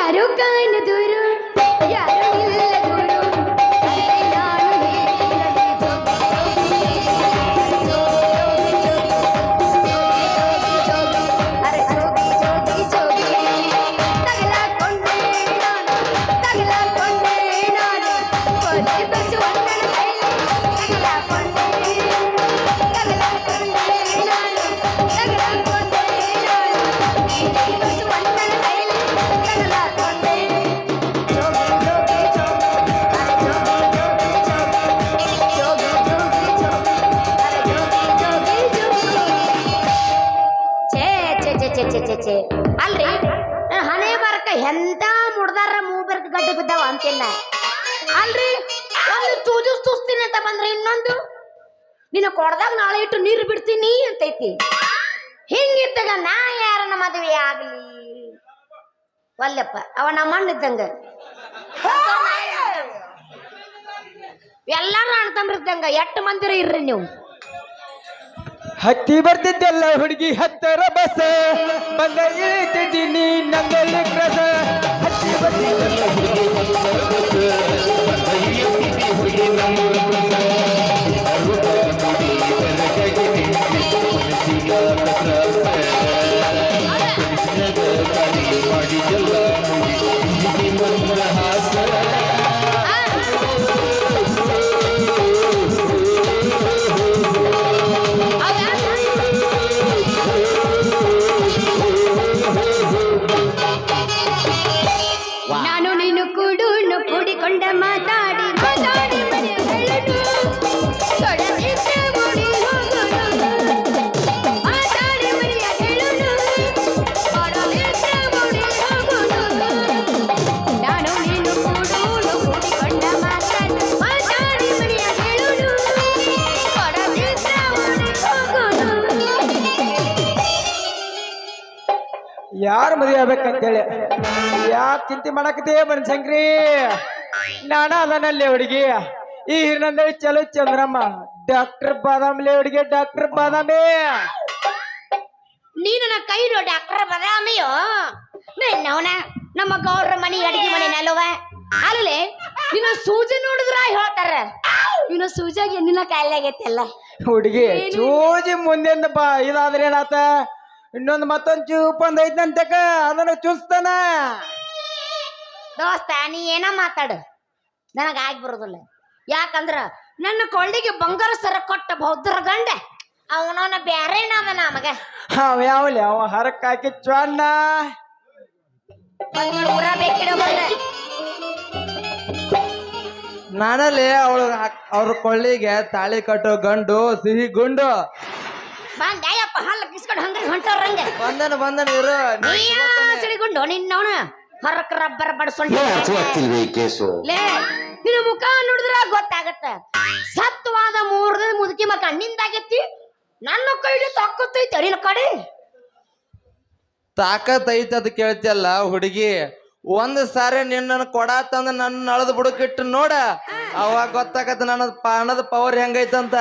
ಯಾರೋ ಕಾಣದೂರು ಯಾರೋ ಇಲ್ಲದೂರು ಅದೇ ನಾನು ಅಲ್ರಿ ಹಣೆ ಬರ್ಕ ಎಂತ ಮುಡ್ದಾರ ಮೂಬರ್ಕ ಗಡ್ಡೆ ಬಿದ್ದಾವ ಅಂತಿಲ್ಲ ಅಲ್ರಿ ಒಂದು ತುಸ್ತೀನಿ ಅಂತ ಬಂದ್ರೆ ಇನ್ನೊಂದು ನಿನ್ನ ಕೊಡದಾಗ ನಾಳೆ ಇಟ್ಟು ನೀರು ಬಿಡ್ತೀನಿ ಅಂತೈತಿ ಹಿಂಗಿದ್ದಾಗ ನಾ ಯಾರನ್ನ ಮದುವೆ ಆಗ್ಲಿ ವಲ್ಲಪ್ಪ ಅವ ನಮ್ಮ ಅಣ್ಣ ಇದ್ದಂಗ ಎಲ್ಲಾರು ಅಣ್ಣ ತಮ್ಮರಿದ್ದಂಗ 8 ಮಂದಿರ ಇರ್ರಿ ನೀವು ಹತ್ತಿ ಬರ್ತಿದ್ದೆಲ್ಲ ಹುಡುಗಿ ಹತ್ತರ ಬಸ್ ಬಂದ ಇಳಿತಿದ್ದೀನಿ ನಂದಲ್ಲಿ ಕ್ರಸ ಹತ್ತಿ ಬರ್ತಿದ್ದೆಲ್ಲ ಹುಡುಗಿ ನಾನು ನೀನು ಕೂಡುನು ಕೂಡಿಕೊಂಡ ಮಾತಾಡಿ ಮಾತಾಡಿ ಮನೆ ಹೇಳುದು ತೊಡಗಿದ್ದೆ ಓಡಿ ಹೋಗುದು ಮಾತಾಡಿ ಮನೆಯ ಹೇಳುದು ತೊಡಗಿದ್ದೆ ಓಡಿ ಹೋಗುದು ನಾನು ನೀನು ಕೂಡುನು ಕೂಡಿಕೊಂಡ ಮಾತಾಡಿ ಮಾತಾಡಿ ಮನೆಯ ಹೇಳುದು ತೊಡಗಿದ್ದೆ ಓಡಿ ಹೋಗುದು ಯಾರು ಮದುವೆ ಆಗ್ಬೇಕಂತೇಳಿ ಯಾಕೆ ಚಿಂತೆ ಮಾಡಕತ್ತೇ ಬನಶಂಕರಿ ನಾನ ಅದನಲ್ಲಿ ಹುಡುಗಿ ಈ ಹಿರಿನಂದಳಿ ಚಲೋ ಚಂದ್ರಮ್ಮ ಡಾಕ್ಟರ್ ಬಾದಾಮಿ ಹುಡುಗಿ ಡಾಕ್ಟರ್ ಬಾದಾಮಿ ನೀನು ನನ್ನ ಕೈ ನೋಡಿ ಡಾಕ್ಟರ್ ಬದಾಮಿಯೋ ನವನ ನಮ್ಮ ಗೌಡ್ರ ಮನಿ ಅಡಿಗೆ ಮನೆ ನಲ್ವ ಅಲ್ಲೇ ನಿನ್ನ ಸೂಜಿ ನೋಡಿದ್ರ ಹೇಳ್ತಾರ ನಿನ್ನ ಸೂಜಾಗಿ ನಿನ್ನ ಕಾಯಿಲೆ ಆಗೈತೆಲ್ಲ ಹುಡುಗಿ ಚೂಜಿ ಮುಂದೆಂದ ಬಾ ಇದಾದ್ರೆ ಏನಾತ ಇನ್ನೊಂದು ಮತ್ತೊಂದು ಚೂಪಂದ್ ಐತಂತಕ ಅದನ್ನ ಚೂಸ್ತಾನ ದೋಸ್ತ ನೀ ಏನ ಮಾತಾಡು ನನಗ ಆಗಿ ಬರೋದಿಲ್ಲ ಯಾಕಂದ್ರ ನನ್ನ ಕೊಳ್ಳಿಗೆ ಬಂಗಾರ ಸರ ಕೊಟ್ಟ ಬೌದ್ಧರ ಗಂಡ ಅವನವನ ಬ್ಯಾರೆ ಅದ ನಮಗ ಅವ ಯಾವಲಿ ಅವ ಹರಕ್ ಹಾಕಿ ಚ್ವಾನ್ನ ಊರ ಬೇಕಿಡೋ ಬಂದ ನಾನಲ್ಲಿ ಅವಳು ಅವ್ರ ಕೊಳ್ಳಿಗೆ ತಾಳಿ ಕಟ್ಟೋ ಗಂಡು ಸಿಹಿ ಗುಂಡು ಬಂದಯ್ಯಪ್ಪ ಹಲ್ಲ ಕಿಸ್ಕೊಂಡು ಹಂಗ್ರಿ ಹೊಂಟವ್ರಂಗ ಬಂದನ ಇರು ಸಿಡಿಗುಂಡು ನಿನ್ನವನ ಹೊರಕ್ ರಬ್ಬರ್ ಬಡ್ಸೊಂಡು ಲೇ ನಿನ್ನ ಮುಖ ನೋಡಿದ್ರ ಗೊತ್ತಾಗತ್ತ ಸತ್ವಾದ 3 ದಿನ ಮುದುಕಿ ಮಕ್ಕ ನಿಂದಾಗೈತಿ ನನ್ನ ಕೈಲಿ ತಾಕತ್ತೈತಿ ನಿನ್ನ ಕಡೆ ತಾಕತ್ ಐತಿ ಅದ್ ಕೇಳ್ತಿಯಲ್ಲ ಹುಡುಗಿ ಒಂದ್ ಸಾರಿ ನಿನ್ನ ಕೊಡಾತಂದ ನನ್ನ ಅಳದ್ ಬುಡಕಿಟ್ಟು ನೋಡ ಅವಾಗ ಗೊತ್ತಾಗತ್ತ ನನ್ನ ಪಾಣದ ಪವರ್ ಹೆಂಗೈತಂತ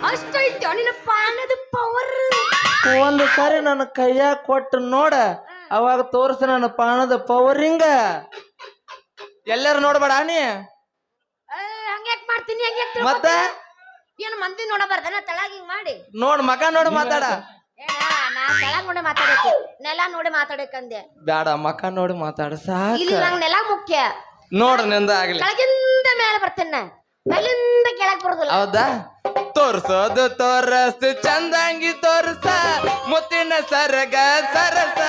ಅಷ್ಟೈತಿ ನಿನ್ನ ಪಾನದ ಪವರ್ ಒಂದ್ ಸಾರಿ ನನ್ನ ಕೈಯಾಗ ಕೊಟ್ಟು ನೋಡ ಅವಾಗ ತೋರ್ಸ ನನ್ನ ಪಾಣದ ಪವರ್ ಹಿಂಗ ಎಲ್ಲಾರು ನೋಡ್ಬೇಡ ನೀ ಹಂಗ್ಯಾಕ್ ಮಾಡ್ತೀನಿ ಹಂಗ್ಯಾಕ್ ಮತ್ತ ಏನ್ ಮಂದಿ ನೋಡಬಾರ್ದನ ತಳಗ ಹಿಂಗ್ ಮಾಡಿ ನೋಡ್ ಮಕ ನೋಡಿ ಮಾತಾಡ ನಾ ತಳಗ ನೋಡಿ ಮಾತಾಡಕ್ಕೆ ನೆಲ ನೋಡಿ ಮಾತಾಡಕಂದೆ ಬ್ಯಾಡ ಮಕ ನೋಡಿ ಮಾತಾಡ ಸಾಕ ಇಲ್ಲಿ ನಂಗ್ ನೆಲ ಮುಖ್ಯ ನೋಡ ನಿಂದ ಆಗ್ಲಿ ಕೆಳಗಿಂದ ಮೇಲೆ ಬರ್ತೇನೆ ಮೇಲಿಂದ ಕೆಳಗ್ ಬರೋದಿಲ್ಲ ಹೌದಾ ತೋರ್ಸೋದು ತೋರಸ್ ಚಂದಂಗಿ ತೋರ್ಸ ಮುತ್ತಿನ ಸರಗ ಸರಸ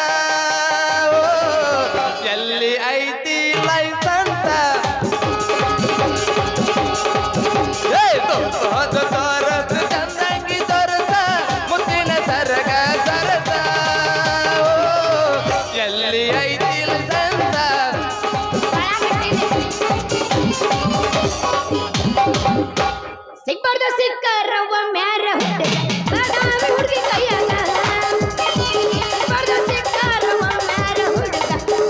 ಎಲ್ಲಿ ಐತಿ ಲೈಸನ್ಸ ತೋರ್ಸೋದು ತೋರಸ್ ಚಂದಂಗಿ ತೋರ್ಸ ಮುತ್ತಿನ ಸರಗ ಸರಸ ಎಲ್ಲಿ ಐತಿ ಲೈಸನ್ಸ ಸಿಗ್ಬಾರ್ದು ಸಿಕ್ಕರವ್ವ ಮ್ಯಾರ ಹುಡುಗಿ ಕೈಯಾಗ ಸಿಗ್ಬಾರ್ದು ಸಿಕ್ಕರವ್ವ ಮ್ಯಾರ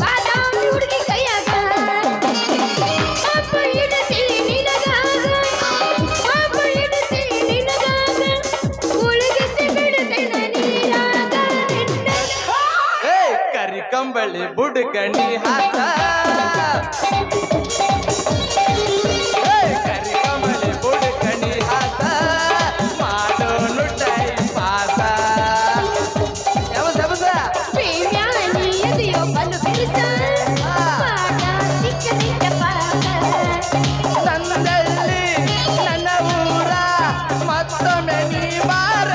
ಬಾದಾಮಿ ಹುಡುಗಿ ಕೈಯಾಗ ಅಪ್ಪ ಇಡಿಸಿ ನಿನಗಾಗ ಅಪ್ಪ ಇಡಿಸಿ ನಿನಗಾಗ ಉಳಿಗಿಸಿ ಬಿಡುತ್ತೇನೆ ನೀರಾಗ ಕರಿ ಕಂಬಳಿ ಕರಿಕಂಬಲಿ ಬುಡ್ಕಣಿ ಹಾಸ ಕರಿಕಂಬಲಿ ಬುಡ್ಕಣಿ ಹಾಸ ಮಾಡೋನು ಟೈಮ್ ಪಾಸ ಯಬಸ ನನ್ನಲ್ಲಿ ನನ್ನ ಊರ ಮತ್ತೊಮ್ಮೆ ನೀ ಬಾರ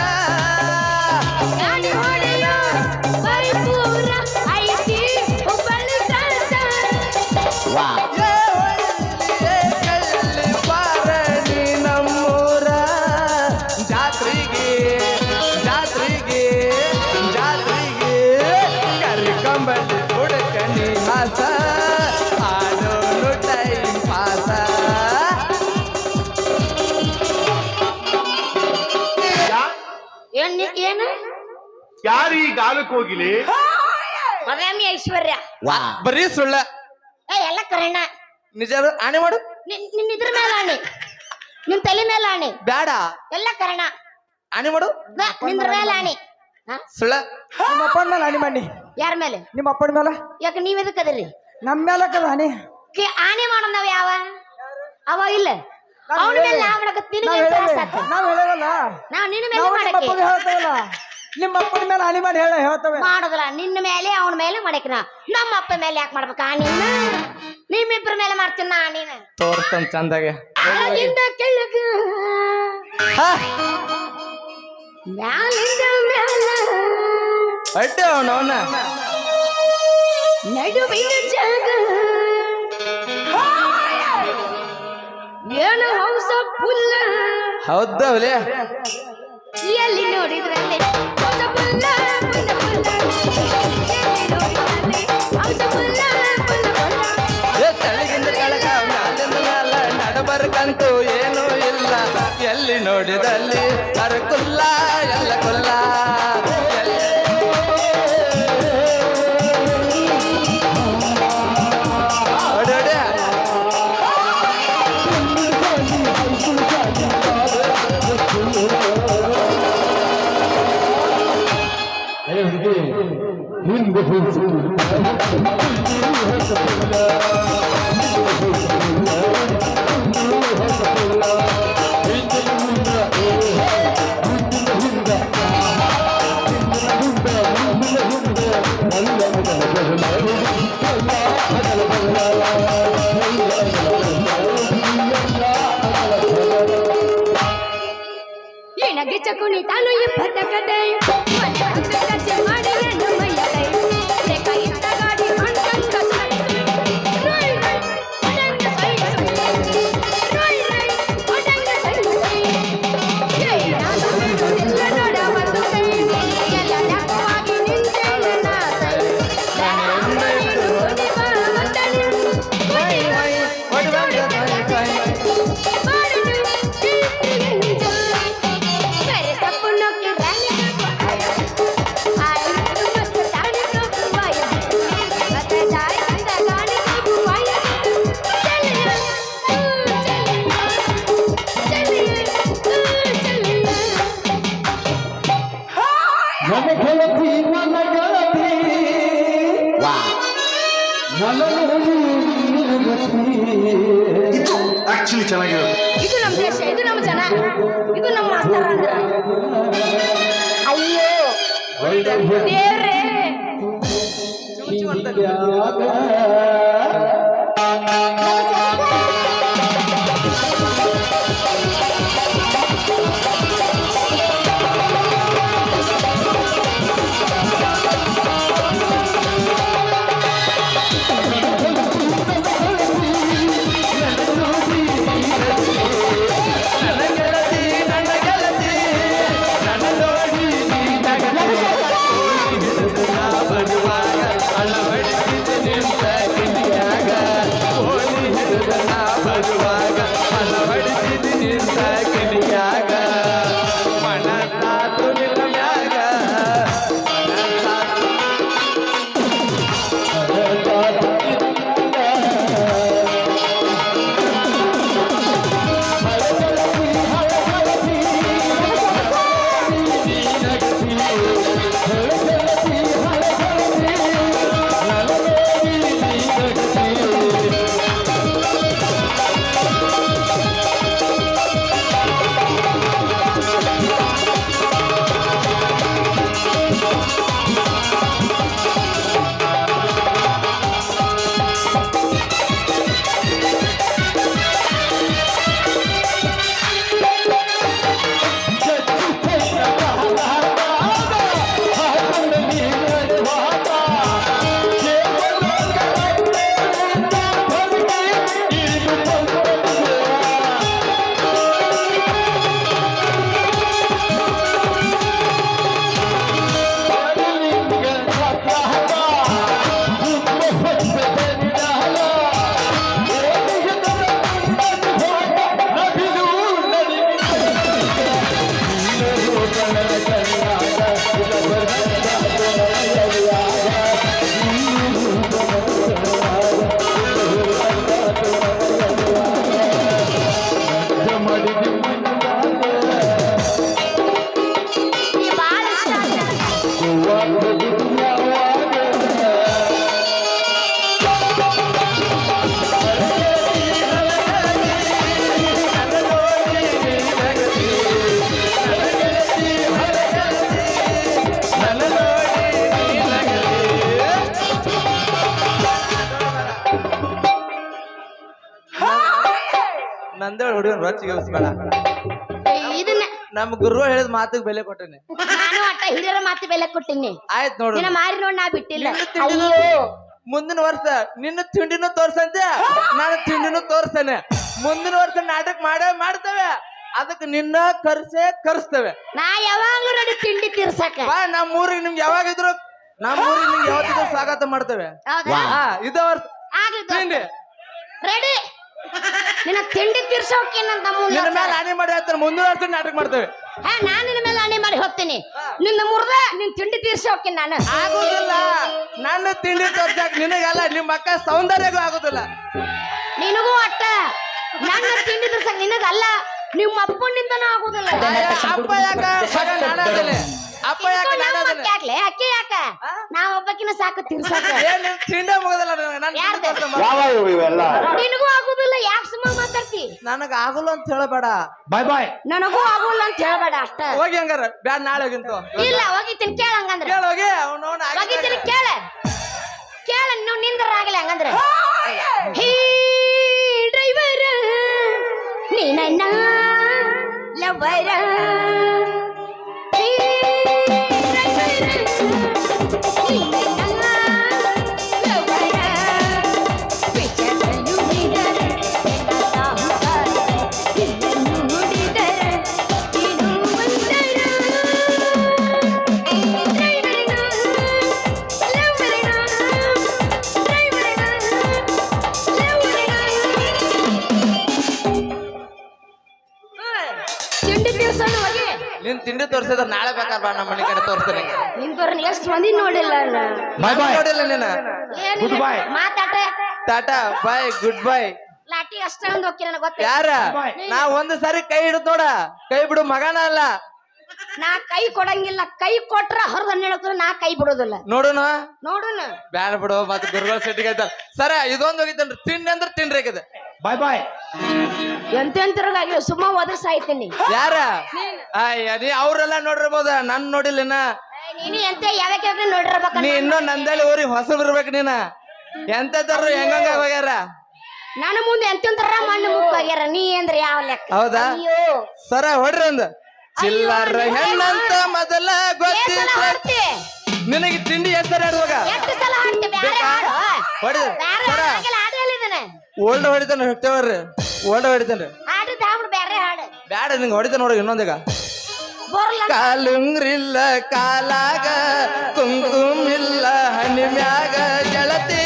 ಬಾರ ನೀ ನಮ್ಮೂರ ಜಾತ್ರೆಗೆ ಜಾತ್ರೆಗೆ ಜಾತ್ರೆಗೆ ಕರಿಕಂಬಲಿ ಬುಡ್ಕಣಿ ಹಾಸ ಆಡೋನು ಟೈಮ್ ಪಾಸ ಏನು ಯಾರು ಈ ಗಾಲಕ್ಕೆ ಹೋಗಿಲಿ ಮದಾಮಿ ಐಶ್ವರ್ಯ ಬರೀ ಸುಳ್ಳ ಎಲ್ಲ ಕರೆಣ ನಿಜ ಆಣೆ ಮಾಡು ನಿನ್ನ ಇದ್ರ ಮೇಲೆ ಆಣಿ ನಿನ್ ತಲೆ ಮೇಲೆ ಆಣಿ ಬ್ಯಾಡ ಎಲ್ಲ ಕರೆಣ ಆಣೆ ಮಾಡು ನಿಂದ್ರ ಮೇಲೆ ಆಣಿ ಸುಳ್ಳ ನಿಮ್ಮ ಅಪ್ಪನ ಮೇಲೆ ಹನಿ ಮಾಡಿ ಯಾರ ಮೇಲೆ ನಿಮ್ಮ ಅಪ್ಪನ ಮೇಲೆ ಯಾಕೆ ನೀವ್ ಎದಕ್ ಅದಿರಿ ನಮ್ಮ ಮೇಲೆ ಕದ ಹನಿ ಆಣಿ ಮಾಡೋದ್ ನಾವ್ ಯಾವ ಅವ ಇಲ್ಲ ಅವನ ಮೇಲೆ ನಾವ್ ಮಾಡಕತ್ ನಿನಗೆ ನಾವ್ ಹೇಳಲ್ಲ ನಾವ್ ನಿನ್ನ ಮೇಲೆ ನಾವು ನಿಮ್ಮ ಮಾಡಕ್ಕೆ ಅಪ್ಪಗೆ ಹೇಳ್ತೇವಲ್ಲ ನಿಮ್ಮ ಅಪ್ಪನ ಮೇಲೆ ಹನಿ ಮಾಡಿ ಹೇಳ್ತೇವೆ ಮಾಡೋದಿಲ್ಲ ನಿನ್ನ ಮೇಲೆ ಅವನ ಮೇಲೆ ಮಾಡಕ್ನ ನಮ್ಮ ಅಪ್ಪ ಮೇಲೆ ಯಾಕೆ ಮಾಡ್ಬೇಕ ನೀನ ನಿಮ್ಮಿಬ್ರ ಮೇಲೆ ಮಾಡ್ತೀನಿ ನಾ ನೀನ ತೋರಿಸ್ತಾನ ಚಂದಾಗೆ ಕೆಳಗಿಂದ ಕೆಳಗ ಮ್ಯಾಲಿಂದ ಮ್ಯಾಲ ಅಡ್ಡೆ ಅವನವನ ನಡುವಿನ ಜಾಗ ಏನು ಹೌಸ ಪುಲ್ಲ ಹೌದವಲೇ ಎಲ್ಲಿ ನೋಡಿದ್ರಲ್ಲಿ ಹೌಸ ಪುಲ್ಲ ಪುಲ್ಲ ಪುಲ್ಲ ಎಲ್ಲಿ ನೋಡಿದ್ರಲ್ಲಿ ಹೌಸ ಪುಲ್ಲ ಪುಲ್ಲ ಪುಲ್ಲ ತಳಗಿಂದ ಕೆಳಗ ಮ್ಯಾಲಿಂದ ಮ್ಯಾಲ ನಡಬರ್ಕಂತೂ ಏನೂ ಇಲ್ಲ ಎಲ್ಲಿ ನೋಡಿದಲ್ಲಿ ಅರಕುಲ್ಲ ಎಲ್ಲ ಕೊಲ್ಲ ಏನಗೆ ಚಕುನಿ ತಾನು ಇಪ್ಪತ್ತ ಕಡೆ ಕಚ್ಚೆ ಮಾಡಿ ಹೆಣ್ಣು ಮೈಯಲೈ ರೇಖ ಇತ್ತ ಗಾಡಿ ಮಣ್ಕಂದ ಸೈ ರೈ ರೈ ಒಡಂಗ ಸೈ ರೈ ರೈ ಒಡಂಗ ಸೈ ಏ ನಾನು ನಿಲ್ಲ ನೋಡ ಒಂದು ಕೈ ಎಲ್ಲ ಲೆಕ್ಕವಾಗಿ ನಿಂತೇನೆ ನಾ ಸೈ ಓಡಿ ಬಾ ಮಂಡಳಿ ಓಡಿ ಓಡಿ ಆಕ್ಚುಲಿ ಚೆನ್ನಾಗಿರೋದು ಇದು ನಮ್ಮ ದೇಶ ಇದು ನಮ್ಮ ಜನ ಇದು ನಮ್ಮ ಮಾಸ್ತರ ಅಂದ್ರ ಅಯ್ಯೋ ದೇವ್ರೇ ಅಳವಡಿಸಿದ ನಿಂತ ನಂದೇಳಿ ಹುಡುಗನ್ ರೊಚ್ಚಿಗೆ ಉಸ್ಬೇಡ. ಇದನ್ನ ನಮ್ ಗುರು ಹೇಳಿದ ಮಾತಿಗೆ ಬೆಲೆ ಕೊಟ್ಟೇನೆ. ನಾನು ಅಟ್ಟ ಹಿರಿಯರ ಮಾತು ಬೆಲೆ ಕೊಟ್ಟಿನಿ. ಆಯ್ತು ನೋಡು, ನಿನ್ನ ಮಾರಿ ನೋಡಿ ನಾ ಬಿಟ್ಟಿಲ್ಲ. ತಿಂಡಿನೂ- ಅಯ್ಯೋ ಮುಂದಿನ ವರ್ಷ ನಿನ್ನ ತಿಂಡಿನೂ ತೋರ್ಸಂತೆ, ನಾನು ತಿಂಡಿನೂ ತೋರ್ಸ್ತೇನೆ. ಮುಂದಿನ ವರ್ಷ ನಾಟಕ ಮಾಡ್ತೇವೆ, ಅದಕ್ಕೆ ನಿನ್ನ ಕರ್ಸ್ತೇವೆ. ನಾ ಯಾವಾಗ್ಲೂ ರೆಡಿ ತಿಂಡಿ ತೀರ್ಸಕ. ಬಾ ನಮ್ಮ ಊರಿಗೆ ನಿಮ್ಗೆ ಯಾವಾಗಿದ್ರು ಯಾವತ್ತಿದ್ರು ಸ್ವಾಗತ ಮಾಡ್ತೇವೆ. ಹೌದಾ? ಹಾ ಇದ ವರ್ಷ ಆಗ್ಲಿ ತಿಂಡಿ ರೆಡಿ. ನಿನ್ನ ತಿಂಡಿ ತೀರ್ಸೋಕೇನಂತ ನಿನ್ನ ಮೇಲೆ ಆನೆ ಮಾಡಿ ಹೇಳ್ತಾರೆ, ಮುಂದಿನ ವರ್ಷ ನಾಟಕ ಮಾಡ್ತೇವೆ. ನಾನ್ ನಿನ್ನ ಮೇಲೆ ಆಣೆ ಮಾಡಿ ಹೋಗ್ತೀನಿ. ನಿನ್ನ ಮುರ್ದ ನಿನ್ ತಿಂಡಿ ತೀರ್ಸೋಕೆ ನಾನು ಆಗುದಿಲ್ಲ. ನನ್ನ ತಿಂಡಿ ತೋರ್ಸಕ್ ನಿನಗಲ್ಲ, ನಿಮ್ಮ ಅಕ್ಕ ಸೌಂದರ್ಯಗೂ ಆಗುದಿಲ್ಲ. ನಿನಗೂ ಅಟ್ಟ. ನನ್ನ ತಿಂಡಿ ತೀರ್ಸಕ್ ನಿನಗಲ್ಲ, ನಿಮ್ಮ ಅಪ್ಪನಿಂದನೂ ಆಗುದಿಲ್ಲ. ಅಪ್ಪ ಯಾಕ ಮಗ ನಾನಾದಲೆ? ಅಪ್ಪ ಯಾಕೆ ನಾನಾದಲೆ? ಯಾಕ್ಲೆ ಅಕ್ಕಿ ಯಾಕ? ನಾವ್ ಒಬ್ಬಕಿನ ಸಾಕು ತೀರ್ಸಕ. ಏನ್ ನಿನ್ ತಿಂಡಿ ಮುಗದಲ್ಲ ನನ್ನ ಯಾರ್ದು? ಯಾವ ಇವೆಲ್ಲ ನಿನಗೂ ಆಗುದಿಲ್ಲ, ಯಾಕೆ ಸುಮ್ಮ ಮಾತಾಡ್ತಿ? ನನಗ ಆಗಲ್ಲ ಅಂತ ಹೇಳಬೇಡ. ಬಾಯ್ ಬಾಯ್. ನನಗೂ ಆಗುಲ್ಲ ಅಂತ ಹೇಳ್ಬೇಡ ಅಷ್ಟ. ಹೋಗಿ ಹಂಗಾರ ಬ್ಯಾಡ, ನಾಳೆ ಹೋಗಿಂತು ಇಲ್ಲ ಹೋಗಿತೀನಿ ಕೇಳ ಹಂಗಂದ್ರೆ. ಕೇಳ ಹೋಗಿ ಅವ್ನವ್ನ ಹೋಗಿತೀನಿ ಕೇಳ ನೀವು ನಿಂದ್ರ ಆಗಲ್ಲ ಹಂಗಂದ್ರೆ. ಹೇ ಡ್ರೈವರ್ ನೀ ನನ್ನ ಲವರ. ಹೇ ಡ್ರೈವರ್ ನೀ ನನ್ನ ಲವರ. ವಿಚಾರಲು ನಿದರೆ ನನ್ನ ಸಾಹುಕಾರ. ನಿನ್ನನ್ನು ನೋಡಿದರೆ ಏನು ಒಂದರ. ತಿಂಡಿ ತೀರ್ಸೋಣ ಹೋಗಿ. ನಿನ್ ತಿಂಡಿ ತೋರ್ಸಿದ್ರ ನಾಳೆ ಬೇಕಾರ್ ಬಾ, ನಮ್ಮ ಮನೆ ಕಡೆ ತೋರಿಸ್ತೇನೆ. ನಿಂತವ್ರನ್ನ ಎಷ್ಟು ಮಂದಿ ನೋಡಿಲ್ಲ ಬಾಯ್ ಬಾಯ್. ನೋಡಿಲ್ಲ ನೀನ. Goodbye. ಮಾತಾಟ ಟಾಟಾ ಬಾಯ್, ಗುಡ್ ಬೈ. ಲಾಟಿ ಅಷ್ಟ ಒಂದು ಹೋಗಿ ನನಗೆ ಗೊತ್ತ. ಯಾರ ನಾ ಒಂದು ಸಾರಿ ಕೈ ಹಿಡಿದ್ ನೋಡ, ಕೈ ಬಿಡು ಮಗನ ಅಲ್ಲ. ನಾ ಕೈ ಕೊಡಂಗಿಲ್ಲ, ಕೈ ಕೊಟ್ರ ಹೊರದ ಹೇಳ್ತಾರ, ನಾ ಕೈ ಬಿಡೋದಿಲ್ಲ. ನೋಡುನು ನೋಡುನ ಬ್ಯಾಡ ಬಿಡು, ಮತ್ತೆ ಗುರುಗಳ ಸೆಟ್ಟಿಗೆ ಆಯ್ತಾರ. ಸರ ಇದೊಂದು ಹೋಗಿತ್ತನ್ರಿ, ತಿಂಡಿ ಅಂದ್ರೆ ತಿಂಡ್ರಿ ಆಗಿದೆ. ಬಾಯ್ ಬಾಯ್. ಎಂತೆಂತರಾಗಿ ಸುಮ್ಮ ಒದ್ರ ಸಾಯ್ತೀನಿ. ಯಾರ ನೀ ಅವ್ರೆಲ್ಲ ನೋಡಿರ್ಬೋದ, ನನ್ ನೋಡಿಲ್ಲನ. ನೀನು ಎಂತ ಯಾವ್ಯಾಕ ನೋಡಿರ್ಬೇಕ. ನೀ ಇನ್ನೂ ನಂದೇಳಿ ಊರಿಗೆ ಹೊಸಬ್ ಇರ್ಬೇಕು ನೀನ. ಎಂತರು ಹೆಂಗ ಹೋಗ್ಯಾರ. ನನ್ನ ಮುಂದೆ ಎಂತೆಂತರ ಮಣ್ಣು ಮುಕ್ಕಾಗ್ಯಾರ. ನೀ ಅಂದ್ರೆ ಯಾವ ಲೆಕ್ಕ? ಹೌದಾ? ಅಯ್ಯೋ ಸರ ಹೊಡ್ರಿ ಅಂದ. ಚಿಲ್ಲರ ಹೆಣ್ಣಂತ ಮೊದಲ ಗೊತ್ತಿಲ್ಲ ನಿನಗೆ. ತಿಂಡಿ ಹೆಸರು ಹೇಳುವಾಗ ಎಷ್ಟು ಸಲ ಹಾಡ್ತಿ? ಬ್ಯಾರೆ ಹಾಡು. ಹೊಡಿ ಬ್ಯಾರೆ ಸರ. ಹಾಡಲ್ಲ, ಹಾಡು ಹೇಳಿದಾನೆ. ಓಲ್ಡ್ ಹೊಡಿತಾನ ಹೊಟ್ಟೆವ್ರಿ, ಓಲ್ಡ್ ಹೊಡಿತಾನ್ರಿ. ಹಾಡಿದ ಹಾಡು ಬ್ಯಾರೆ ಹಾಡು. ಬ್ಯಾಡ ನಿಂಗೆ ಹೊಡಿತಾನ ನೋಡ್ರಿ ಇನ್ನೊಂದೀಗ. ಬರ್ಲ ಕಾಲುಂಗ್ರಿಲ್ಲ ಕಾಲಾಗ, ಕುಂಕುಮಿಲ್ಲ ಹಣ್ಣಿ ಮ್ಯಾಗ, ಗೆಳತಿ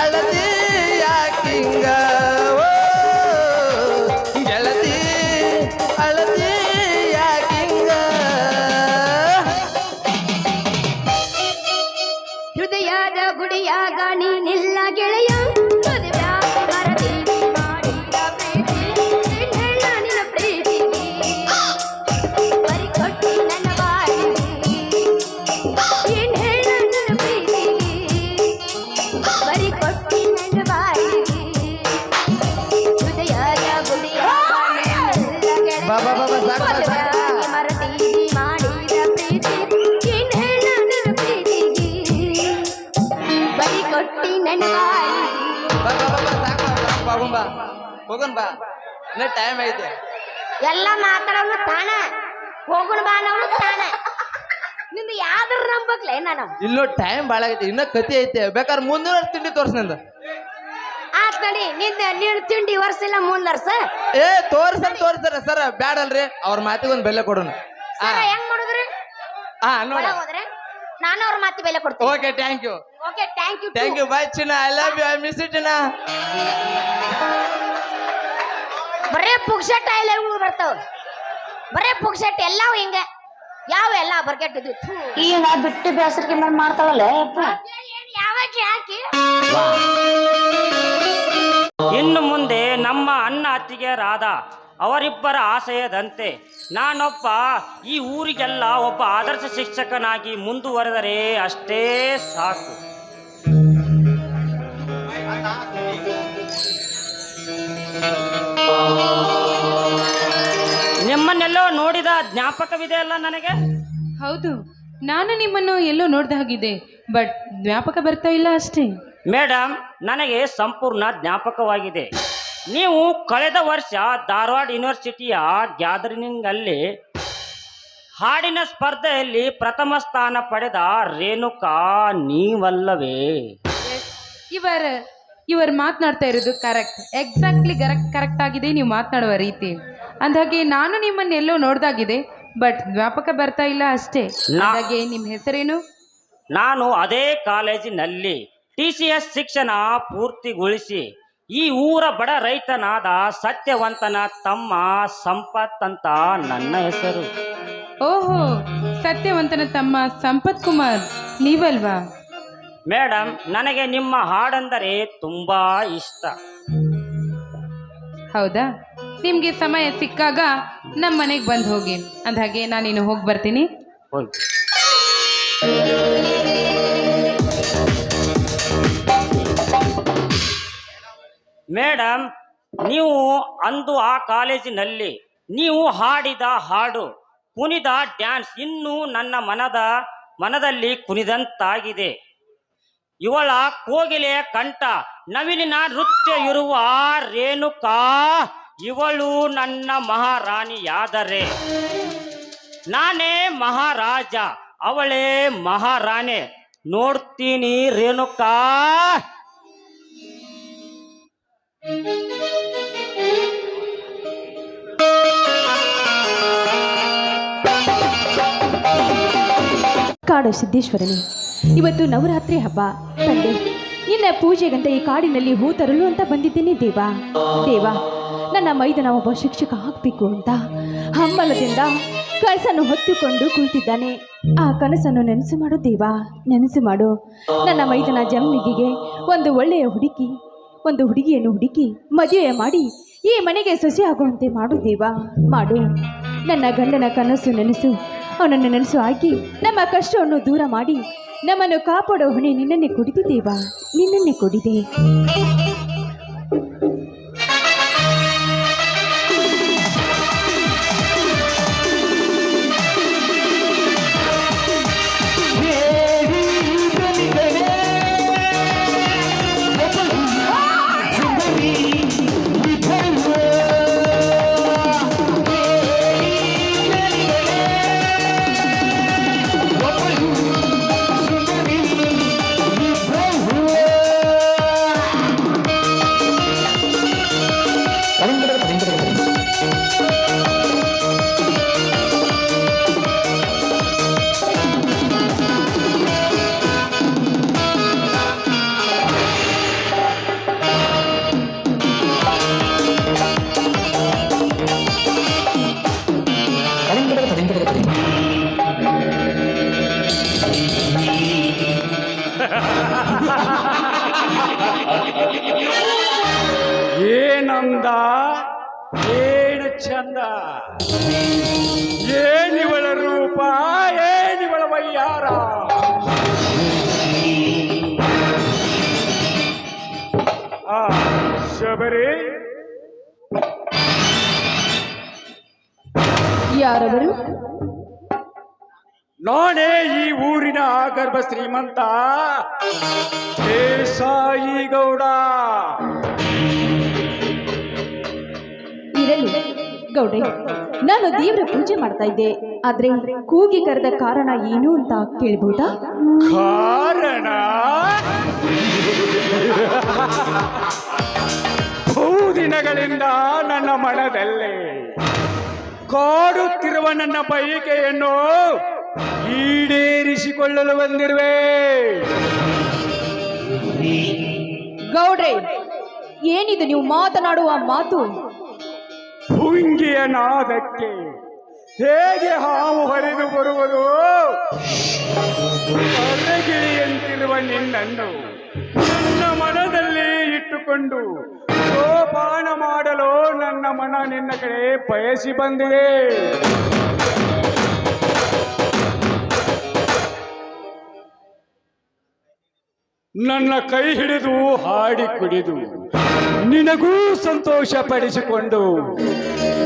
ಅಳತಿ ಯಾಕಿಂಗ, ಓ ಗೆಳತಿ ಅಳತಿ ಯಾಕಿಂಗ. ಹೃದಯದ ಗುಡಿಯಾಗ ನೀನಿಲ್ಲ ಗೆಳೆಯ. ಮದುವ್ಯಾಗ ಮರದೀವಿ ಮಾಡಿದ ಪ್ರೀತಿ. ಏನ್ ಹೇಳ ನಿನ್ನ ಪ್ರೀತಿಗೆ? ಬರಿ ಕೊಟ್ಟಿ ನನ್ನ ಬಾಯಿಗೆ. ಏನ್ ಹೇಳ ನಿನ್ನ ಪ್ರೀತಿಗೆ? ಬರಿ ಕೊಟ್ಟಿ ನನ್ನ ಬಾಯಿಗೆ. ಹೃದಯದ ಗುಡಿಯಾಗ ನೀನಿಲ್ಲ ಗೆಳೆಯ. ಬಾ ಬಾ ಬಾ ಬಾ, ಸಾಕು ಬಾ, ಸಾಕು. ಮದುವ್ಯಾಗ ಮರದೀವಿ ಮಾಡಿದ ಪ್ರೀತಿ. ಏನ್ ಹೇಳ ನಿನ್ನ ಪ್ರೀತಿಗೆ? ಬರಿ ಕೊಟ್ಟಿ ನನ್ನ ಬಾಯಿಗೆ. ಬಾ ಬಾ ಬಾ ಬಾ, ಸಾಕು ಹೋಗುನ್ ಬಾ, ಹೋಗುನ್ ಬಾ, ಇನ್ನ ಟೈಮ್ ಐತೆ. ಎಲ್ಲ ಮಾತಾಡೋನು ತಾಣ, ಹೋಗುಣ ಬಾ ಅನ್ನೋನು ತಾಣ. ನಿಂದು ಯಾವ್ದ್ರ ನಂಬಕ್ಲೆ ನಾನು? ಇಲ್ಲೂ ಟೈಮ್ ಭಾಳ ಆಗೈತೆ, ಇನ್ನ ಕತಿ ಐತೆ. ಬೇಕಾದ್ರೆ ಮುಂದಿನ ತಿಂಡಿ ತೋರ್ಸ್ನಿಂದ. ಆತ್ ನಡಿ, ನೀನು ತಿಂಡಿ ವರ್ಷಿಲ್ಲ ಮುಂದರ್ಸ. ಏ ತೋರ್ಸ್ತಾರ ಸರ, ಬ್ಯಾಡಲ್ರಿ. ಅವ್ರ ಮಾತಿಗೆ ಒಂದು ಬೆಲೆ ಕೊಡೋಣ. ಸರ ಹೆಂಗ್ ಮಾಡಿದ್ರಿ? ನೋಡ. ಒಳಗ್ ಹೋದ್ರೆ ನಾನು ಅವ್ರ ಮಾತಿ ಬೆಲೆ ಕೊಡ್ತೀನಿ. Okay, thank you. Okay, thank you. Thank you. Bye ಚಿನ್ನ, I love you, I miss you ಚಿನ್ನ. ಬರೇ ಪುಗ್ಸೆಟ್ ಐಲವ್ಗಳು ಬರ್ತಾವ, ಬರೇ ಪುಗ್ಸೆಟ್ ಎಲ್ಲಾವು ಹಿಂಗ. ಯಾವ ಎಲ್ಲ ಬರ್ಕೆಟ್ಟಿದ್ವಿ. ಈಗ ಬಿಟ್ಟು ಬೇಸರಿಕೆ ಮೇಲೆ ಮಾಡ್ತಾಳಲ್ಲ ಯಾವಾಗ ಹಾಕಿ ಇನ್ನು ಮುಂದೆ ನಮ್ಮ ಅಣ್ಣ ಅತ್ತಿಗೆಯರಾದ ಅವರಿಬ್ಬರ ಆಶಯದಂತೆ ನಾನೊಬ್ಬ ಈ ಊರಿಗೆಲ್ಲ ಒಬ್ಬ ಆದರ್ಶ ಶಿಕ್ಷಕನಾಗಿ ಮುಂದುವರೆದರೆ ಅಷ್ಟೇ ಸಾಕು. ನಿಮ್ಮನ್ನೆಲ್ಲೋ ನೋಡಿದ ಜ್ಞಾಪಕವಿದೆ ಅಲ್ಲ ನನಗೆ? ಹೌದು, ನಾನು ನಿಮ್ಮನ್ನು ಎಲ್ಲೋ ನೋಡ್ದ ಹಾಗಿದೆ, ಬಟ್ ಜ್ಞಾಪಕ ಬರ್ತಾ ಇಲ್ಲ ಅಷ್ಟೇ. ಮೇಡಮ್, ನನಗೆ ಸಂಪೂರ್ಣ ಜ್ಞಾಪಕವಾಗಿದೆ. ನೀವು ಕಳೆದ ವರ್ಷ ಧಾರವಾಡ ಯೂನಿವರ್ಸಿಟಿಯ ಗ್ಯಾದರಿಂಗ್ ಅಲ್ಲಿ ಹಾಡಿನ ಸ್ಪರ್ಧೆಯಲ್ಲಿ ಪ್ರಥಮ ಸ್ಥಾನ ಪಡೆದ ರೇಣುಕಾ ನೀವಲ್ಲವೇ? ಇವರು ಮಾತನಾಡ್ತಾ ಇರೋದು ಕರೆಕ್ಟ್, ಎಕ್ಸಾಕ್ಟ್ಲಿ ಕರೆಕ್ಟ್ ಆಗಿದೆ ನೀವು ಮಾತನಾಡುವ ರೀತಿ. ಅಂದಾಗೆ ನಾನು ನಿಮ್ಮನ್ನೆಲ್ಲೋ ನೋಡ್ದಾಗಿದೆ, ಬಟ್ ಜ್ಞಾಪಕ ಬರ್ತಾ ಇಲ್ಲ ಅಷ್ಟೇ. ಹಾಗೆ ನಿಮ್ಮ ಹೆಸರೇನು? ನಾನು ಅದೇ ಕಾಲೇಜಿನಲ್ಲಿ TCS ಶಿಕ್ಷಣ ಪೂರ್ತಿಗೊಳಿಸಿ ಈ ಊರ ಬಡ ರೈತನಾದ ಸತ್ಯವಂತನ ತಮ್ಮ ಸಂಪತ್ ಅಂತ ನನ್ನ ಹೆಸರು. ಓಹೋ, ಸತ್ಯವಂತನ ತಮ್ಮ ಸಂಪತ್ ಕುಮಾರ್ ನೀವಲ್ವಾ? ಮೇಡಮ್, ನನಗೆ ನಿಮ್ಮ ಹಾಡೆಂದರೆ ತುಂಬಾ ಇಷ್ಟ. ಹೌದಾ? ನಿಮಗೆ ಸಮಯ ಸಿಕ್ಕಾಗ ನಮ್ಮ ಮನೆಗೆ ಬಂದು ಹೋಗಿ. ಅಂದಾಗೆ ನಾನಿನ್ನು ಹೋಗಿ ಬರ್ತೀನಿ. ಹೋಗಿ. ಮೇಡಮ್, ನೀವು ಅಂದು ಆ ಕಾಲೇಜಿನಲ್ಲಿ ನೀವು ಹಾಡಿದ ಹಾಡು, ಕುಣಿದ ಡ್ಯಾನ್ಸ್ ಇನ್ನೂ ನನ್ನ ಮನದಲ್ಲಿ ಕುಣಿದಂತಾಗಿದೆ. ಇವಳ ಕೋಗಿಲೆಯ ಕಂಠ, ನವಿಲಿನ ನೃತ್ಯ ಇರುವ ರೇಣುಕಾ, ಇವಳು ನನ್ನ ಮಹಾರಾಣಿಯಾದರೆ ನಾನೇ ಮಹಾರಾಜ, ಅವಳೇ ಮಹಾರಾಣೆ. ನೋಡ್ತೀನಿ ರೇಣುಕಾ. ಕಾಡು ಸಿದ್ದೇಶ್ವರನೇ, ಇವತ್ತು ನವರಾತ್ರಿ ಹಬ್ಬ ತಂದೆ. ನಿನ್ನ ಪೂಜೆಗಂತ ಈ ಕಾಡಿನಲ್ಲಿ ಹೂ ತರಲು ಅಂತ ಬಂದಿದ್ದೇನೆ ದೇವಾ. ದೇವಾ, ನನ್ನ ಮೈದನ ಒಬ್ಬ ಶಿಕ್ಷಕ ಆಗಬೇಕು ಅಂತ ಹಂಬಲದಿಂದ ಕನಸನ್ನು ಹೊತ್ತುಕೊಂಡು ಕುಳಿತಿದ್ದಾನೆ. ಆ ಕನಸನ್ನು ನೆನಸು ಮಾಡು ದೇವಾ, ನೆನಸು ಮಾಡು. ನನ್ನ ಮೈದನ ಜಮನಿಗೆ ಒಂದು ಒಳ್ಳೆಯ ಒಂದು ಹುಡುಗಿಯನ್ನು ಹುಡುಕಿ ಮದುವೆ ಮಾಡಿ ಈ ಮನೆಗೆ ಸೊಸೆ ಆಗುವಂತೆ ಮಾಡು ದೇವಾ, ಮಾಡು. ನನ್ನ ಗಂಡನ ಕನಸು ನೆನಸು, ಅವನನ್ನು ನೆನಸು ಹಾಕಿ ನಮ್ಮ ಕಷ್ಟವನ್ನು ದೂರ ಮಾಡಿ ನಮ್ಮನ್ನು ಕಾಪಾಡೋ ಹೊಣೆ ನಿನ್ನನ್ನೇ ಕೊಡಿದೆ ದೇವಾ, ನಿನ್ನನ್ನೇ ಕೊಡಿದೆ. ಏನಂದ, ಏನು ಚಂದ, ಏನಿವಳ ರೂಪ, ಏನಿವಳ ವಯ್ಯಾರ. ಶಬರಿ, ಯಾರವರು? ನಾನೇ ಈ ಊರಿನ ಆಗರ್ಭ ಶ್ರೀಮಂತ ದೇಸಾಯಿ ಗೌಡ. ಇರಲಿ ಗೌಡೆ, ನಾನು ದೇವರ ಪೂಜೆ ಮಾಡ್ತಾ ಇದ್ದೆ, ಆದ್ರೆ ಕೂಗಿ ಕರೆದ ಕಾರಣ ಏನು ಅಂತ ಕೇಳ್ಬೋದಾ? ಕಾರಣ ಬಹುದಿನಗಳಿಂದ ನನ್ನ ಮನದಲ್ಲಿ ಕಾಡುತ್ತಿರುವ ನನ್ನ ಬಯಕೆಯನ್ನು ಈಡೇರಿಸಿಕೊಳ್ಳಲು ಬಂದಿರುವೆ. ಗೌಡ್ರೆ, ಏನಿದು ನೀವು ಮಾತನಾಡುವ ಮಾತು? ಭುಂಗಿಯ ನಾದಕ್ಕೆ ಹೇಗೆ ಹಾವು ಹರಿದು ಬರುವುದು, ಅರಗಿಳಿಯಂತಿರುವ ನಿನ್ನನ್ನು ನನ್ನ ಮನದಲ್ಲಿ ಇಟ್ಟುಕೊಂಡು ಸೋಪಾನ ಮಾಡಲು ನನ್ನ ಮನ ನಿನ್ನ ಕಡೆ ಬಯಸಿ ಬಂದಿದೆ. ನನ್ನ ಕೈ ಹಿಡಿದು ಹಾಡಿ ಕುಡಿದು ನಿನಗೂ ಸಂತೋಷ ಪಡಿಸಿಕೊಂಡು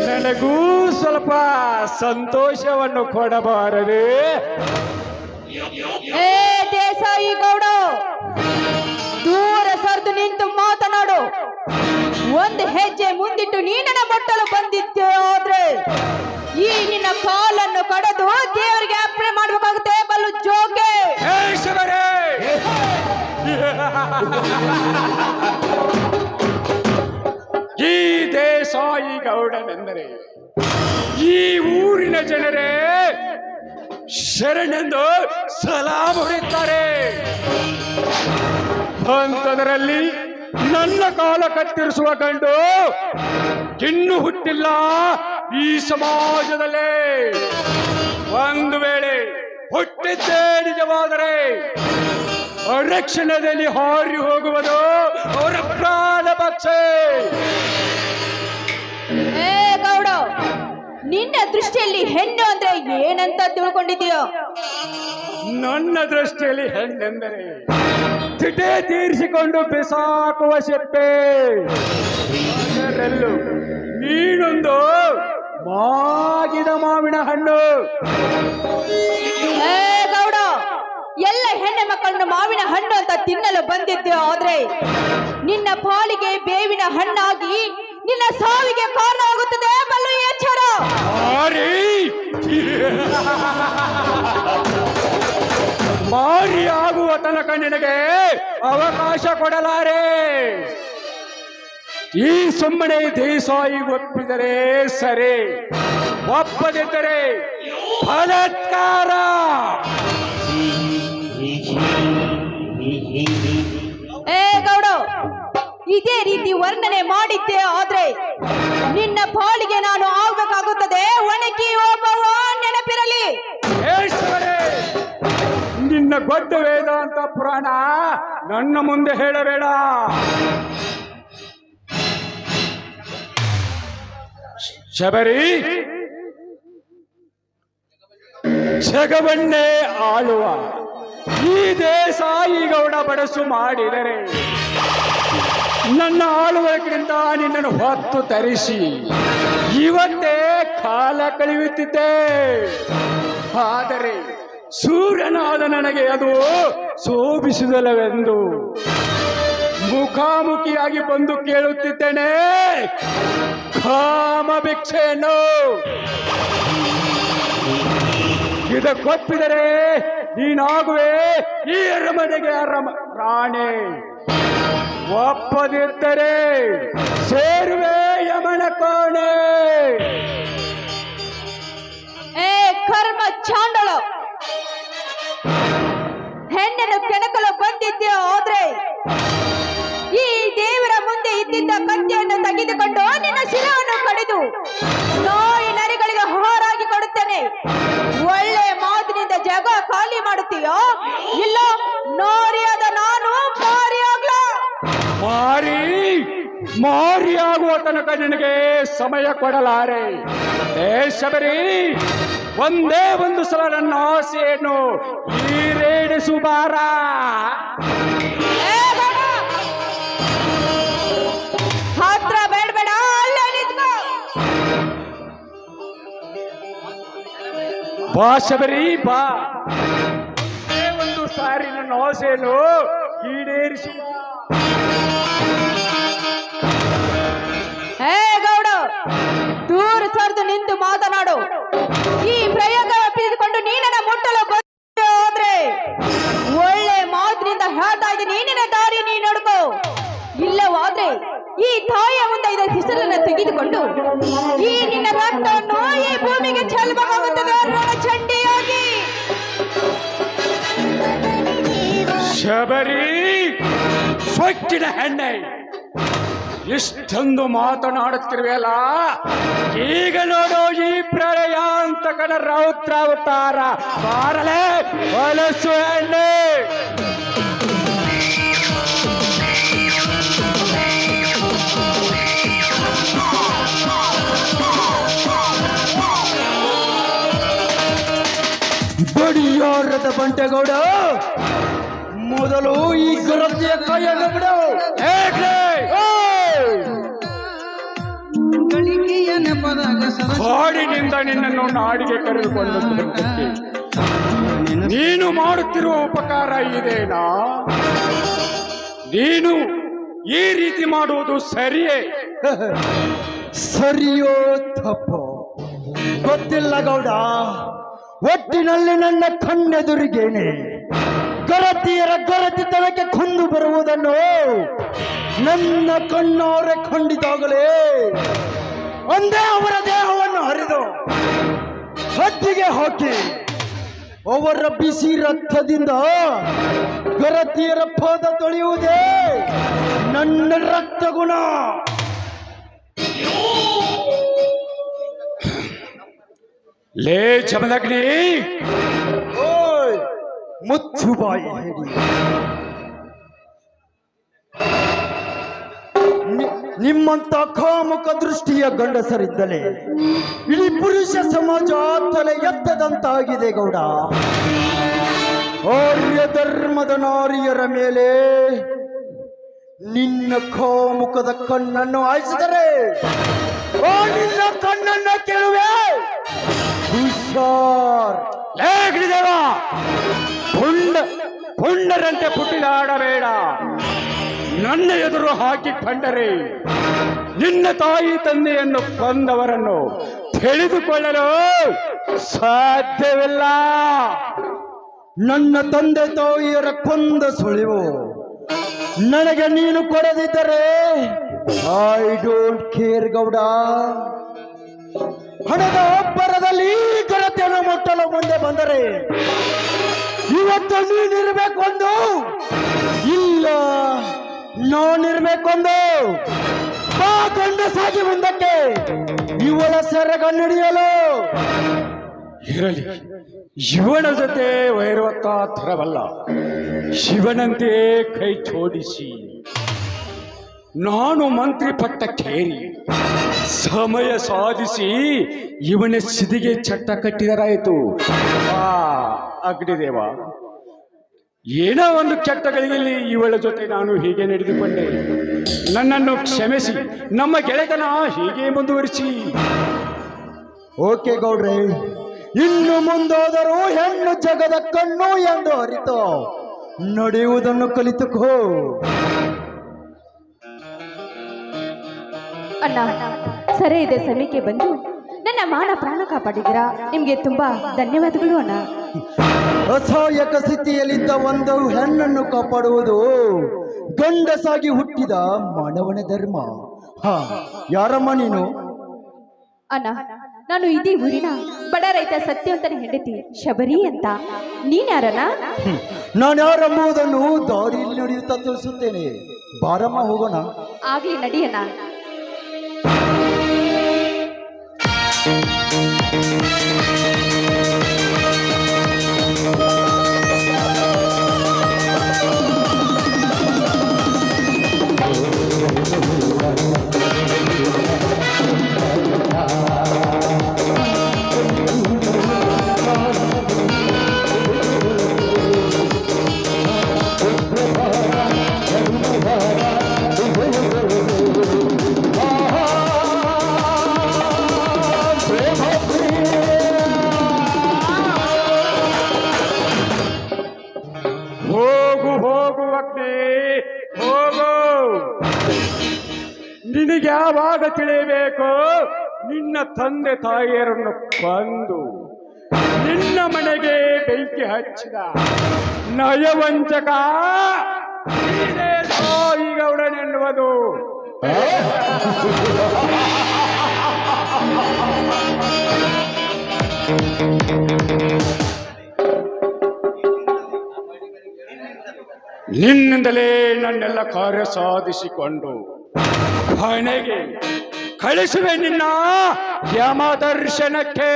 ನನಗೂ ಸ್ವಲ್ಪ ಸಂತೋಷವನ್ನು ಕೊಡಬಾರದೆ? ಏ ದೇಸಾಯಿ ಗೌಡ, ದೂರ ಸರಿದು ನಿಂತು ಮಾತನಾಡು. ಒಂದು ಹೆಜ್ಜೆ ಮುಂದಿಟ್ಟು ನೀ ನನ್ನ ಮೊಟ್ಟಲು ಬಂದಿದ್ದೆ ಆದ್ರೆ ಈ ನಿನ್ನ ಕಾಲನ್ನು ಕಡೆದು ದೇವರಿಗೆ ಅರ್ಪಣೆ ಮಾಡ್ಬೇಕಾಗುತ್ತೆ ಬಲ್ಲು ಜೋಕೆ. ಈ ದೇಸಾಯಿ ಗೌಡನೆಂದರೆ ಈ ಊರಿನ ಜನರೇ ಶರಣೆಂದು ಸಲಾಮ್ ಹೊಡೆಯುತ್ತಾರೆ. ಅಂಥದರಲ್ಲಿ ನನ್ನ ಕಾಲ ಕತ್ತರಿಸುವ ಗಂಡು ಇನ್ನೂ ಹುಟ್ಟಿಲ್ಲ ಈ ಸಮಾಜದಲ್ಲೇ. ಒಂದು ವೇಳೆ ಹುಟ್ಟಿದ್ದೇ ನಿಜವಾದರೆ ರಕ್ಷಣೆಯಲ್ಲಿ ಹಾರಿ ಹೋಗುವುದು ಅವರ ಪ್ರಾಣ ಪಕ್ಷೆ. ಏ ಗೌಡ, ನಿನ್ನ ದೃಷ್ಟಿಯಲ್ಲಿ ಹೆಣ್ಣು ಅಂದ್ರೆ ಏನಂತ ತಿಳ್ಕೊಂಡಿದೀಯೋ? ನನ್ನ ದೃಷ್ಟಿಯಲ್ಲಿ ಹೆಣ್ಣೆಂದರೆ ತಿಟೆ ತೀರಿಸಿಕೊಂಡು ಬಿಸಾಕುವ ಶೆಪ್ಪೆ. ಅದರಲ್ಲೂ ನೀನೊಂದು ಮಾಗಿದ ಮಾವಿನ ಹಣ್ಣು. ಏ ಗೌಡ, ಎಲ್ಲ ಹೆಣ್ಣು ಮಕ್ಕಳನ್ನು ಮಾವಿನ ಹಣ್ಣು ಅಂತ ತಿನ್ನಲು ಬಂದಿದ್ದೆ ಆದ್ರೆ ನಿನ್ನ ಪಾಲಿಗೆ ಬೇವಿನ ಹಣ್ಣಾಗಿ ನಿನ್ನ ಸಾವಿಗೆ ಕಾರಣ ಆಗುತ್ತದೆ ಬಲ್ಲು ಎಚ್ಚರ. ಮಾರಿ ಆಗುವ ತನಕ ನಿನಗೆ ಅವಕಾಶ ಕೊಡಲಾರೆ. ಈ ಸುಮ್ಮನೆ ದೇಸಾಯಿ ಒಪ್ಪಿದರೆ ಸರಿ, ಒಪ್ಪದಿದ್ದರೆ ಬಲಾತ್ಕಾರ. ಏ ಗೌಡ, ಇದೇ ರೀತಿ ವರ್ಣನೆ ಮಾಡಿದ್ದೆ ಆದ್ರೆ ನಿನ್ನ ಪಾಲಿಗೆ ನಾನು ಆಗ್ಬೇಕಾಗುತ್ತದೆ. ಒಣಗಿ ಒಬ್ಬವ ನೆನಪಿರಲಿ. ನಿನ್ನ ಗೊಡ್ಡ ವೇದಾಂತ ಪುರಾಣ ನನ್ನ ಮುಂದೆ ಹೇಳಬೇಡ. ಶಬರಿ ಜಗವನ್ನೇ ಆಳುವ ಈ ದೇಸಾಯಿ ಗೌಡ ಬಡಸು ಮಾಡಿದರೆ ನನ್ನ ಆಳುವಕ್ಕಿಂತ ನಿನ್ನನ್ನು ಹೊತ್ತು ತರಿಸಿ ಇವತ್ತೇ ಕಾಲ ಕಳೆಯುತ್ತಿದ್ದೆ. ಆದರೆ ಸೂರ್ಯನಾದ ನನಗೆ ಅದು ಶೋಭಿಸುವುದಿಲ್ಲವೆಂದು ಮುಖಾಮುಖಿಯಾಗಿ ಬಂದು ಕೇಳುತ್ತಿದ್ದೇನೆ ಕಾಮ ಭಿಕ್ಷೆಯನ್ನು. ಇದಕ್ಕೊಪ್ಪಿದರೆ ನೀನಾಗುವೆ ಈ ಅರಮನೆಗೆ ರಾಣಿ, ಒಪ್ಪದಿದ್ದರೆ ಸೇರುವೆ ಯಮನ ಕೋಣೆ. ಏ ಕರ್ಮ ಚಾಂಡಳ, ಹೆಣ್ಣನ್ನು ಕೆಣಕಲು ಬಂದಿದ್ದೆ ಆದ್ರೆ ಈ ದೇವರ ಮುಂದೆ ಇದ್ದಿದ್ದ ಕತ್ತಿಯನ್ನು ತೆಗೆದುಕೊಂಡು ನಿನ್ನ ಶಿರವನ್ನು ಕಡಿದು ನಾಯಿ ನರಿಗಳಿಗೆ ಹಾರಾಗಿ ಕೊಡುತ್ತೇನೆ. ಒಳ್ಳೆ ಮಾತಿನಿಂದ ಜಾಗ ಖಾಲಿ ಮಾಡುತ್ತೀಯೋ ಇಲ್ಲ ನೋರಿಯಾದ ನಾನು ಮಾರಿಯಾಗ್ಲ? ಮಾರಿಯಾಗುವ ತನಕ ನಿನಗೆ ಸಮಯ ಕೊಡಲಾರೆ. ಶಬರಿ, ಒಂದೇ ಒಂದು ಸಲ ನನ್ನ ಆಸೆಯನ್ನು ಈಡೇರಿಸು ಬಾರ. ಹತ್ರ ಬೇಡಬೇಡ, ಅಲ್ಲೇ ನಿಂತ್ಕೋ. ಬಾ ಶಬರಿ ಬಾ, ಒಂದು ಸಾರಿ ನನ್ನ ಆಸೆಯನ್ನು ಈಡೇರಿಸು. ಹೇ ಗೌಡ, ದೂರ ಸರಿದು ನಿಂತು ಮಾತನಾಡು. ಈ ಪ್ರಯೋಗ ಒಪ್ಪಿಸಿಕೊಂಡು ನೀನನ್ನ ಮುಟ್ಟಲು ಹೋದ್ರೆ ಒಳ್ಳೆ ಮಾತಿನಿಂದ ಹೇಳ್ತಾ ಇದ್ದೀನಿ, ನಿನ್ನ ದಾರಿ ನೀ ನೋಡ್ಕೋ. ಇಲ್ಲವಾದ್ರೆ ಈ ತಾಯಿಯ ಮುಂದೆ ಇದರ ಹೆಸರನ್ನು ತೆಗೆದುಕೊಂಡು ಈ ನಿನ್ನ ರಕ್ತವನ್ನು ಈ ಭೂಮಿಗೆ ಚೆಲ್ಲಬೇಕಾಗುತ್ತದೆ ಚಂಡಿಯಾಗಿ. ಶಬರಿ, ಸೊಕ್ಕಿನ ಹೆಣ್ಣೆ, ಇಷ್ಟೊಂದು ಮಾತನಾಡುತ್ತಿರುವೆಯಲ್ಲ, ಈಗ ನೋಡು ಈ ಪ್ರಳಯಾಂತಕನ ರೌದ್ರಾವತಾರ. ಬಾರಲೇ ಹೊಲಸು ಹೆಣ್ಣೆ. ಬಡಿಯಾರದ ಬಂಟೆಗೌಡ, ಮೊದಲು ಈ ಗರತಿಯ ಕೈಯನ್ನು ಬಿಡು. ಕಾಡಿನಿಂದ ನಿನ್ನನ್ನು ನಾಡಿಗೆ ಕರೆದುಕೊಂಡು ಬಂದಕ್ಕೆ ನೀನು ಮಾಡುತ್ತಿರುವ ಉಪಕಾರ ಇದೇನಾ? ನೀನು ಈ ರೀತಿ ಮಾಡುವುದು ಸರಿಯೇ? ಸರಿಯೋ ತಪ್ಪೋ ಗೊತ್ತಿಲ್ಲ ಗೌಡ. ಒಟ್ಟಿನಲ್ಲಿ ನನ್ನ ಕಣ್ಣೆದುರಿಗೇನೆ ಗರತಿಯರ ಗರತಿತನಕ್ಕೆ ಕೊಂದು ಬರುವುದನ್ನು ನನ್ನ ಕಣ್ಣಾರೆ ಕಂಡಿದ್ದಾಗಲೇ ಒಂದೇ ಅವರ ದೇಹವನ್ನು ಹರಿದು ಹದ್ದಿಗೆ ಹಾಕಿ ಅವರ ಬಿಸಿ ರಕ್ತದಿಂದ ಗರತಿಯರ ಪಾದ ತೊಳೆಯುವುದೇ ನನ್ನ ರಕ್ತಗುಣ. ಲೇ ಜಮದಗ್ನಿ, ಓಯ್ ಮುಚ್ಚುಬಾಯಿ ಹೇಳಿ. ನಿಮ್ಮಂತ ಕಾಮುಕ ದೃಷ್ಟಿಯ ಗಂಡಸರಿದ್ದಲೇ ಇಡೀ ಪುರುಷ ಸಮಾಜ ತಲೆ ಎತ್ತದಂತಾಗಿದೆ ಗೌಡ. ಆರ್ಯ ಧರ್ಮದ ನಾರಿಯರ ಮೇಲೆ ನಿನ್ನ ಕಾಮುಕದ ಕಣ್ಣನ್ನು ಹಾಯಿಸಿದರೆ ನಿನ್ನ ಕಣ್ಣನ್ನ ಕೇಳುವೆ. ಹುಷಾರ್. ಲೇ ಅಗ್ನಿದೇವ, ಪುಂಡರಂತೆ ಪುಟ್ಟಿದಾಡಬೇಡ. ನನ್ನ ಎದುರು ಹಾಕಿಕೊಂಡರೆ ನಿನ್ನ ತಾಯಿ ತಂದೆಯನ್ನು ಕೊಂದವರನ್ನು ತಿಳಿದುಕೊಳ್ಳಲು ಸಾಧ್ಯವಿಲ್ಲ. ನನ್ನ ತಂದೆ ತಾಯಿಯರ ಕೊಂದ ಸುಳಿವು ನನಗೆ ನೀನು ಕೊಡದಿದ್ದರೆ ಐ ಡೋಂಟ್ ಕೇರ್ ಗೌಡ. ಹಣದ ಅಬ್ಬರದಲ್ಲಿ ಘನತೆಯನ್ನು ಮುಟ್ಟಲು ಮುಂದೆ ಬಂದರೆ ಇವತ್ತು ನೀನಿರ್ಬೇಕೊಂದು, ಇಲ್ಲ ನಾನಿರ್ಬೇಕೊಂದು. ಬಾ ಗಂಡಸಾಗಿ ಮುಂದಕ್ಕೆ ಇವಳ ಸೆರಗನ್ನಡಿಯಲು. ಇರಲಿ, ಇವನ ಜೊತೆ ವೈರವತ್ತ ಥರವಲ್ಲ. ಶಿವನಂತೆ ಕೈ ಜೋಡಿಸಿ ನಾನು ಮಂತ್ರಿ ಪಟ್ಟಕ್ಕೇರಿ ಸಮಯ ಸಾಧಿಸಿ ಇವನ ಸಿದಿಗೆ ಚಟ್ಟ ಕಟ್ಟಿದರಾಯಿತು. ಅಗ್ನಿದೇವ, ಏನೋ ಒಂದು ಕೆಟ್ಟ ಗಳಿಗೆಯಲ್ಲಿ ಇವಳ ಜೊತೆ ನಾನು ಹೀಗೆ ನಡೆದುಕೊಂಡೆ. ನನ್ನನ್ನು ಕ್ಷಮಿಸಿ, ನಮ್ಮ ಗೆಳೆತನ ಹೀಗೆ ಮುಂದುವರಿಸಿ. ಓಕೆ ಗೌಡ್ರೆ, ಇನ್ನು ಮುಂದೋದರೂ ಹೆಣ್ಣು ಜಗದ ಕಣ್ಣು ಎಂದು ಅರಿತು ನಡೆಯುವುದನ್ನು ಕಲಿತುಕೋ. ಅಣ್ಣ, ಸರಿ ಇದೆ ಸಮಯಕ್ಕೆ ಬಂದು ನನ್ನ ಮಾನ ಪ್ರಾಣ ಕಾಪಾಡಿದ್ದೀರಾ. ನಿಮ್ಗೆ ತುಂಬಾ ಧನ್ಯವಾದಗಳು ಅಣ್ಣ. ಅಸಹಾಯಕ ಸ್ಥಿತಿಯಲ್ಲಿದ್ದ ಒಂದು ಹೆಣ್ಣನ್ನು ಕಾಪಾಡುವುದು ಗಂಡಸಾಗಿ ಹುಟ್ಟಿದ ಮಾನವನ ಧರ್ಮ. ಯಾರಮ್ಮ ನೀನು? ಅಣ್ಣ, ನಾನು ಇದೇ ಊರಿನ ಬಡ ರೈತ ಸತ್ಯವಂತನ ಹೆಂಡತಿ ಶಬರಿ ಅಂತ. ನೀನ್ಯಾರಣ್ಣ? ನಾನು ಯಾರೆಂಬುದನ್ನು ದಾರಿಯಲ್ಲಿ ನಡೆಯುತ್ತಾ ತಿಳಿಸುತ್ತೇನೆ. ಬಾರಮ್ಮ ಹೋಗೋಣ. ಆಗ್ಲಿ ನಡಿಯಣ್ಣ. ನಿನಗೆ ಯಾವಾಗ ತಿಳಿಯಬೇಕು? ನಿನ್ನ ತಂದೆ ತಾಯಿಯರನ್ನು ಕೊಂದು ನಿನ್ನ ಮನೆಗೆ ಬೆಂಕಿ ಹಚ್ಚಿದ ನಯವಂಚಕ ಗೌಡನೆನ್ನುವುದು. ನಿನ್ನಿಂದಲೇ ನನ್ನೆಲ್ಲ ಕಾರ್ಯ ಸಾಧಿಸಿಕೊಂಡು ಕೊನೆಗೆ ಕಳಿಸುವೆ ನಿನ್ನ ಯಮದರ್ಶನಕ್ಕೆ.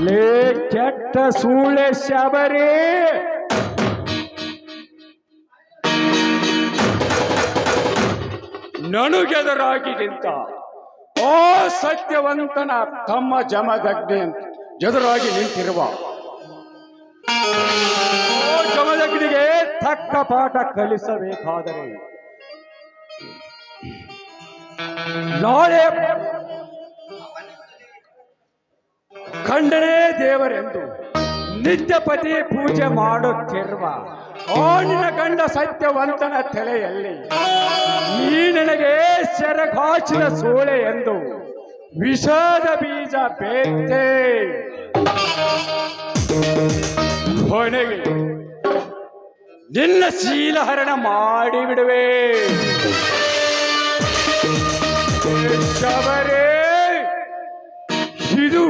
ಲೇ ಕೆಟ್ಟ ಸೂಳೆ ಶಬರಿ, ನನಗೆದುರಾಗಿ ನಿಂತ ಓ ಸತ್ಯವಂತನ ತಮ್ಮ ಜಮದಗ್ನಿ ಎದುರಾಗಿ ನಿಂತಿರುವ ಜಮದಗ್ನಿಗೆ ತಕ್ಕ ಪಾಠ ಕಲಿಸಬೇಕಾದರೆ ನಾಳೆ ಖಂಡನೆ ದೇವರೆಂದು ನಿತ್ಯ ಪತಿ ಪೂಜೆ ಮಾಡುತ್ತಿರುವ ಆ ನಿನ್ನ ಗಂಡ ಸತ್ಯವಂತನ ತಲೆಯಲ್ಲಿ ನೀ ನನಗೆ ಸೆರಗಾಚಿದ ಸೋಳೆ ಎಂದು ವಿಷದ ಬೀಜ ಬೇತೆ ಕೊನೆಗೆ ನಿನ್ನ ಶೀಲಹರಣ ಮಾಡಿಬಿಡುವೆ. ಶಬರೇ, ಇದು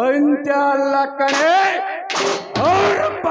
ಅಂತ್ಯ ಅಲ್ಲ ಕಣೆ, ಆರಂಭ.